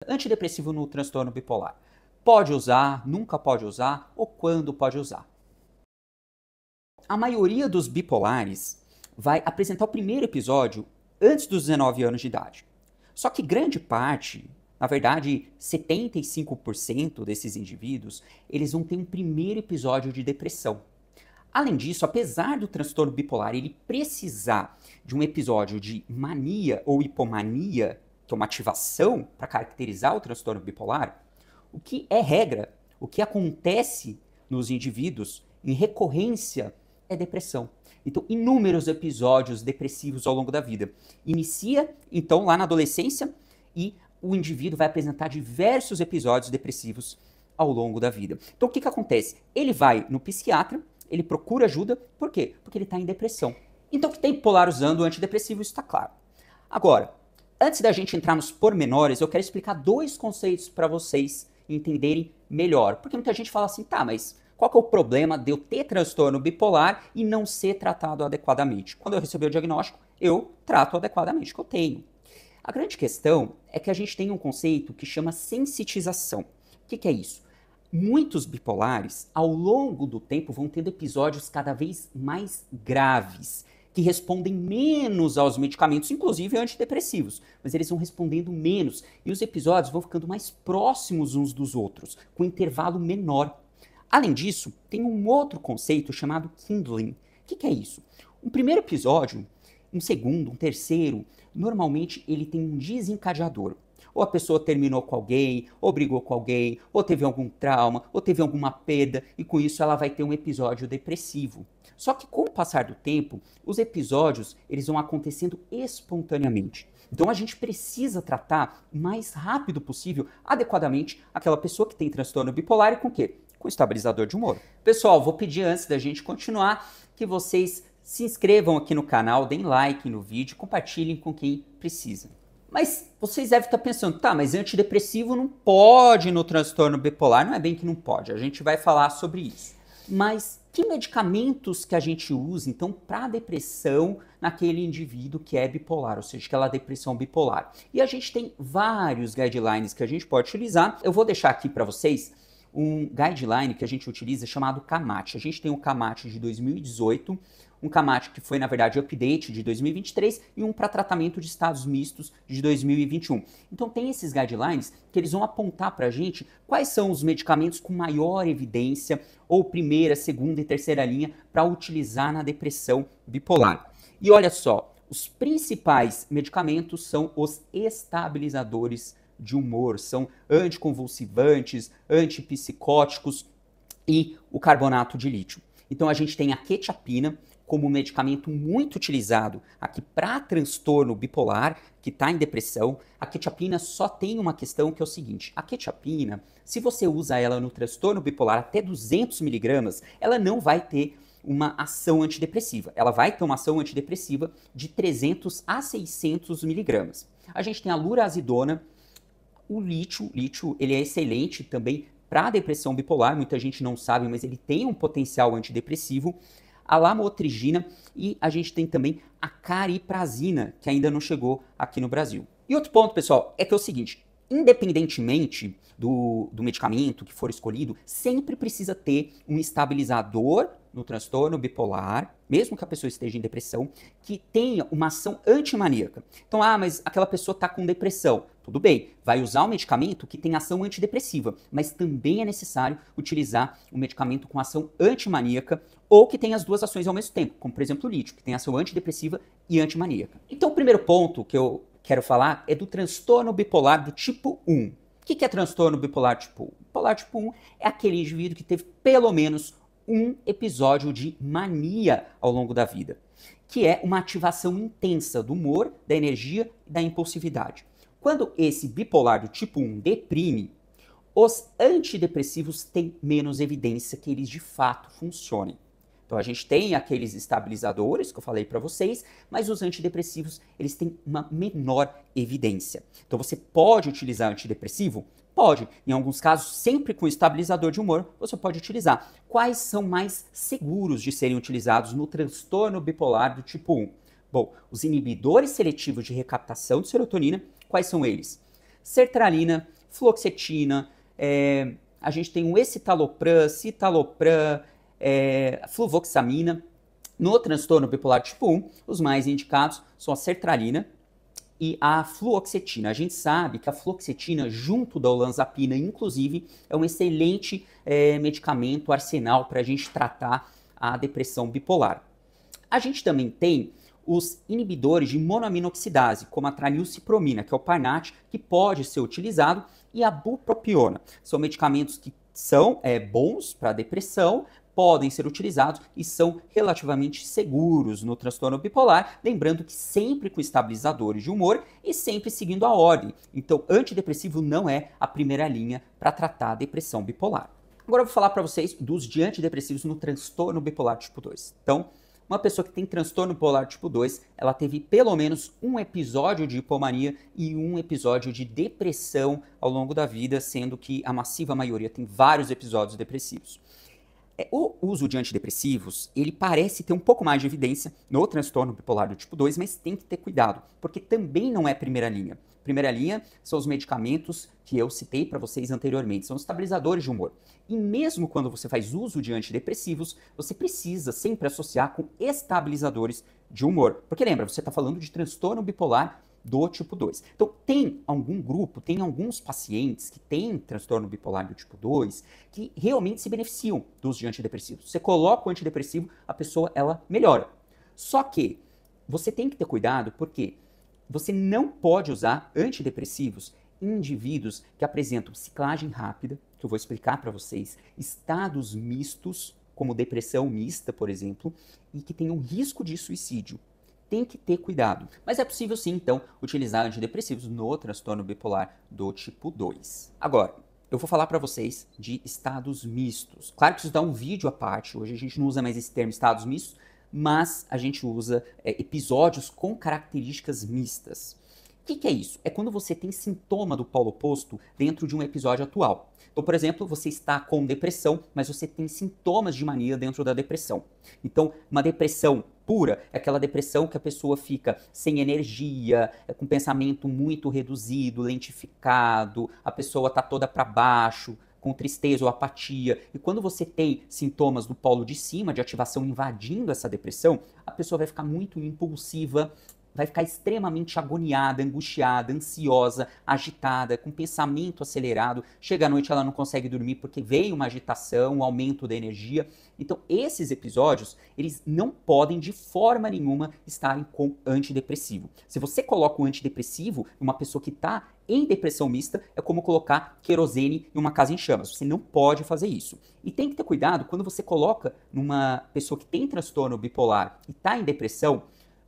Antidepressivo no transtorno bipolar. Pode usar, nunca pode usar ou quando pode usar? A maioria dos bipolares vai apresentar o primeiro episódio antes dos 19 anos de idade. Só que grande parte, na verdade 75% desses indivíduos, eles vão ter um primeiro episódio de depressão. Além disso, apesar do transtorno bipolar ele precisar de um episódio de mania ou hipomania, que é uma ativação para caracterizar o transtorno bipolar, o que é regra, o que acontece nos indivíduos em recorrência é depressão. Então, inúmeros episódios depressivos ao longo da vida. Inicia, então, lá na adolescência e o indivíduo vai apresentar diversos episódios depressivos ao longo da vida. Então, o que acontece? Ele vai no psiquiatra, ele procura ajuda, por quê? Porque ele está em depressão. Então, que tem bipolar usando o antidepressivo, isso está claro. Agora, antes da gente entrar nos pormenores, eu quero explicar dois conceitos para vocês entenderem melhor. Porque muita gente fala assim, tá, mas qual que é o problema de eu ter transtorno bipolar e não ser tratado adequadamente? Quando eu recebi o diagnóstico, eu trato adequadamente o que eu tenho. A grande questão é que a gente tem um conceito que chama sensitização. O que é isso? Muitos bipolares, ao longo do tempo, vão tendo episódios cada vez mais graves, que respondem menos aos medicamentos, inclusive antidepressivos, mas eles vão respondendo menos e os episódios vão ficando mais próximos uns dos outros, com intervalo menor. Além disso, tem um outro conceito chamado kindling. O que é isso? Um primeiro episódio, um segundo, um terceiro, normalmente ele tem um desencadeador. Ou a pessoa terminou com alguém, ou brigou com alguém, ou teve algum trauma, ou teve alguma perda, e com isso ela vai ter um episódio depressivo. Só que com o passar do tempo, os episódios eles vão acontecendo espontaneamente. Então a gente precisa tratar o mais rápido possível, adequadamente, aquela pessoa que tem transtorno bipolar e com o quê? Com estabilizador de humor. Pessoal, vou pedir antes da gente continuar que vocês se inscrevam aqui no canal, deem like no vídeo, compartilhem com quem precisa. Mas vocês devem estar pensando, tá, mas antidepressivo não pode no transtorno bipolar. Não é bem que não pode, a gente vai falar sobre isso. Mas que medicamentos que a gente usa, então, para depressão naquele indivíduo que é bipolar, ou seja, aquela depressão bipolar? E a gente tem vários guidelines que a gente pode utilizar. Eu vou deixar aqui para vocês um guideline que a gente utiliza chamado CAMAT. A gente tem o CAMAT de 2018, um CAMAT que foi, na verdade, update de 2023 e um para tratamento de estados mistos de 2021. Então tem esses guidelines que eles vão apontar para a gente quais são os medicamentos com maior evidência ou primeira, segunda e terceira linha para utilizar na depressão bipolar. E olha só, os principais medicamentos são os estabilizadores de humor, são anticonvulsivantes, antipsicóticos e o carbonato de lítio. Então a gente tem a quetiapina como um medicamento muito utilizado aqui para transtorno bipolar, que está em depressão. A quetiapina só tem uma questão que é o seguinte, a quetiapina, se você usa ela no transtorno bipolar até 200 miligramas, ela não vai ter uma ação antidepressiva. Ela vai ter uma ação antidepressiva de 300 a 600 miligramas. A gente tem a lurazidona. O lítio ele é excelente também para depressão bipolar, muita gente não sabe, mas ele tem um potencial antidepressivo. A lamotrigina e a gente tem também a cariprazina, que ainda não chegou aqui no Brasil. E outro ponto, pessoal, é que é o seguinte, independentemente do medicamento que for escolhido, sempre precisa ter um estabilizador no transtorno bipolar, mesmo que a pessoa esteja em depressão, que tenha uma ação antimaníaca. Então, mas aquela pessoa está com depressão. Tudo bem, vai usar um medicamento que tem ação antidepressiva, mas também é necessário utilizar um medicamento com ação antimaníaca ou que tenha as duas ações ao mesmo tempo, como por exemplo o lítio, que tem ação antidepressiva e antimaníaca. Então, o primeiro ponto que eu quero falar é do transtorno bipolar do tipo 1. O que é transtorno bipolar tipo 1? Bipolar tipo 1 é aquele indivíduo que teve pelo menos um episódio de mania ao longo da vida, que é uma ativação intensa do humor, da energia e da impulsividade. Quando esse bipolar do tipo 1 deprime, os antidepressivos têm menos evidência que eles de fato funcionem. Então a gente tem aqueles estabilizadores que eu falei para vocês, mas os antidepressivos eles têm uma menor evidência. Então você pode utilizar antidepressivo? Pode. Em alguns casos, sempre com estabilizador de humor, você pode utilizar. Quais são mais seguros de serem utilizados no transtorno bipolar do tipo 1? Bom, os inibidores seletivos de recaptação de serotonina, quais são eles? sertralina, fluoxetina, a gente tem o escitalopram, citalopram, fluvoxamina. No transtorno bipolar tipo 1, os mais indicados são a sertralina e a fluoxetina. A gente sabe que a fluoxetina, junto da olanzapina, inclusive, é um excelente medicamento arsenal para a gente tratar a depressão bipolar. A gente também tem os inibidores de monoaminoxidase, como a tranilcipromina, que é o Parnat, que pode ser utilizado, e a bupropiona. São medicamentos que são bons para a depressão, podem ser utilizados e são relativamente seguros no transtorno bipolar, lembrando que sempre com estabilizadores de humor e sempre seguindo a ordem. Então, antidepressivo não é a primeira linha para tratar a depressão bipolar. Agora eu vou falar para vocês dos de antidepressivos no transtorno bipolar tipo 2. Então, uma pessoa que tem transtorno bipolar tipo 2, ela teve pelo menos um episódio de hipomania e um episódio de depressão ao longo da vida, sendo que a massiva maioria tem vários episódios depressivos. O uso de antidepressivos, ele parece ter um pouco mais de evidência no transtorno bipolar do tipo 2, mas tem que ter cuidado, porque também não é primeira linha. Primeira linha são os medicamentos que eu citei para vocês anteriormente, são os estabilizadores de humor. E mesmo quando você faz uso de antidepressivos, você precisa sempre associar com estabilizadores de humor. Porque lembra, você está falando de transtorno bipolar do tipo 2. Então, tem algum grupo, tem alguns pacientes que têm transtorno bipolar do tipo 2 que realmente se beneficiam do uso de antidepressivos. Você coloca o antidepressivo, a pessoa, ela melhora. Só que você tem que ter cuidado porque você não pode usar antidepressivos em indivíduos que apresentam ciclagem rápida, que eu vou explicar para vocês, estados mistos, como depressão mista, por exemplo, e que tenham risco de suicídio. Tem que ter cuidado. Mas é possível sim, então, utilizar antidepressivos no transtorno bipolar do tipo 2. Agora, eu vou falar para vocês de estados mistos. Claro que isso dá um vídeo à parte, hoje a gente não usa mais esse termo estados mistos, mas a gente usa episódios com características mistas. O que é isso? É quando você tem sintoma do polo oposto dentro de um episódio atual. Então, por exemplo, você está com depressão, mas você tem sintomas de mania dentro da depressão. Então, uma depressão pura é aquela depressão que a pessoa fica sem energia, com pensamento muito reduzido, lentificado, a pessoa está toda para baixo, com tristeza ou apatia. E quando você tem sintomas do polo de cima, de ativação invadindo essa depressão, a pessoa vai ficar muito impulsiva, vai ficar extremamente agoniada, angustiada, ansiosa, agitada, com pensamento acelerado. Chega à noite ela não consegue dormir porque veio uma agitação, um aumento da energia. Então esses episódios, eles não podem de forma nenhuma estarem com antidepressivo. Se você coloca um antidepressivo em uma pessoa que está em depressão mista, é como colocar querosene em uma casa em chamas. Você não pode fazer isso. E tem que ter cuidado quando você coloca numa pessoa que tem transtorno bipolar e está em depressão,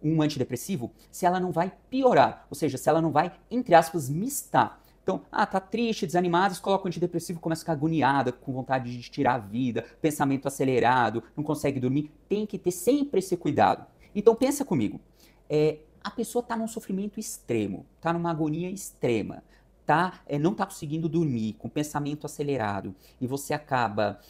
um antidepressivo, se ela não vai piorar, ou seja, se ela não vai, entre aspas, mistar. Então, tá triste, desanimada, você coloca o antidepressivo, começa a ficar agoniada, com vontade de tirar a vida, pensamento acelerado, não consegue dormir. Tem que ter sempre esse cuidado. Então, pensa comigo, a pessoa está num sofrimento extremo, está numa agonia extrema, não está conseguindo dormir, com pensamento acelerado, e você acaba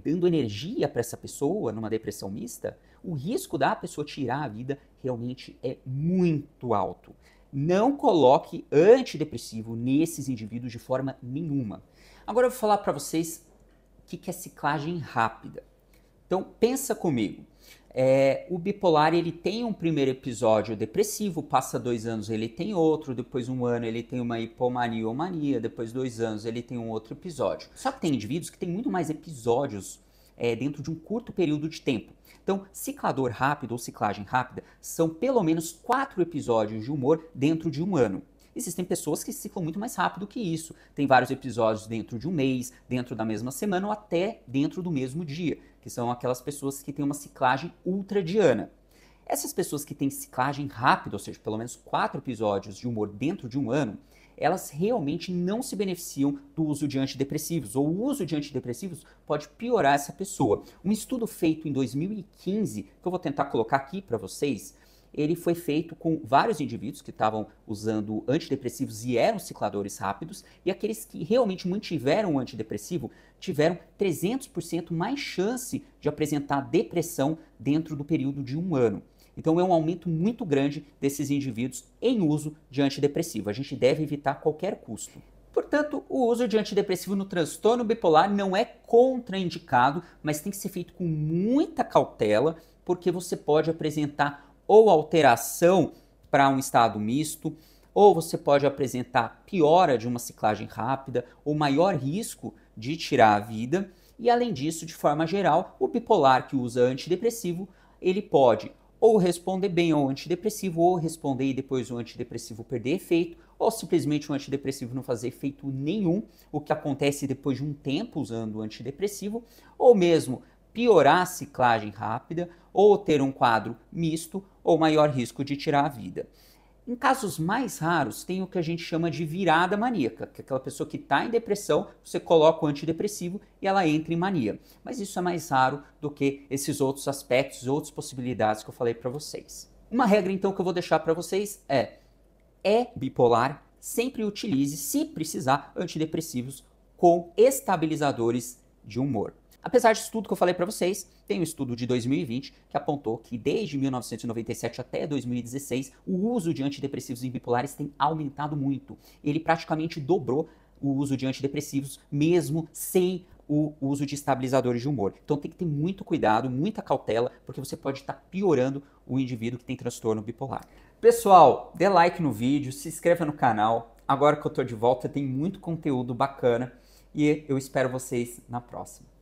dando energia para essa pessoa numa depressão mista, o risco da pessoa tirar a vida realmente é muito alto. Não coloque antidepressivo nesses indivíduos de forma nenhuma. Agora eu vou falar para vocês o que é ciclagem rápida. Então pensa comigo. O bipolar ele tem um primeiro episódio depressivo, passa 2 anos ele tem outro, depois 1 ano ele tem uma hipomania ou mania, depois 2 anos ele tem um outro episódio. Só que tem indivíduos que têm muito mais episódios dentro de um curto período de tempo. Então, ciclador rápido ou ciclagem rápida são pelo menos 4 episódios de humor dentro de 1 ano. Existem pessoas que ciclam muito mais rápido que isso. Tem vários episódios dentro de 1 mês, dentro da mesma semana ou até dentro do mesmo dia, que são aquelas pessoas que têm uma ciclagem ultradiana. Essas pessoas que têm ciclagem rápida, ou seja, pelo menos 4 episódios de humor dentro de 1 ano, elas realmente não se beneficiam do uso de antidepressivos, ou o uso de antidepressivos pode piorar essa pessoa. Um estudo feito em 2015, que eu vou tentar colocar aqui para vocês, ele foi feito com vários indivíduos que estavam usando antidepressivos e eram cicladores rápidos, e aqueles que realmente mantiveram o antidepressivo tiveram 300% mais chance de apresentar depressão dentro do período de 1 ano. Então é um aumento muito grande desses indivíduos em uso de antidepressivo. A gente deve evitar a qualquer custo. Portanto, o uso de antidepressivo no transtorno bipolar não é contraindicado, mas tem que ser feito com muita cautela, porque você pode apresentar ou alteração para um estado misto, ou você pode apresentar piora de uma ciclagem rápida, ou maior risco de tirar a vida. E além disso, de forma geral, o bipolar que usa antidepressivo, ele pode ou responder bem ao antidepressivo, ou responder e depois o antidepressivo perder efeito, ou simplesmente o antidepressivo não fazer efeito nenhum, o que acontece depois de um tempo usando o antidepressivo, ou mesmo piorar a ciclagem rápida, ou ter um quadro misto, ou maior risco de tirar a vida. Em casos mais raros, tem o que a gente chama de virada maníaca, que é aquela pessoa que está em depressão, você coloca o antidepressivo e ela entra em mania. Mas isso é mais raro do que esses outros aspectos, outras possibilidades que eu falei para vocês. Uma regra, então, que eu vou deixar para vocês é bipolar, sempre utilize, se precisar, antidepressivos com estabilizadores de humor. Apesar disso tudo que eu falei para vocês, tem um estudo de 2020 que apontou que desde 1997 até 2016, o uso de antidepressivos em bipolares tem aumentado muito. Ele praticamente dobrou o uso de antidepressivos, mesmo sem o uso de estabilizadores de humor. Então tem que ter muito cuidado, muita cautela, porque você pode estar piorando o indivíduo que tem transtorno bipolar. Pessoal, dê like no vídeo, se inscreva no canal. Agora que eu estou de volta, tem muito conteúdo bacana e eu espero vocês na próxima.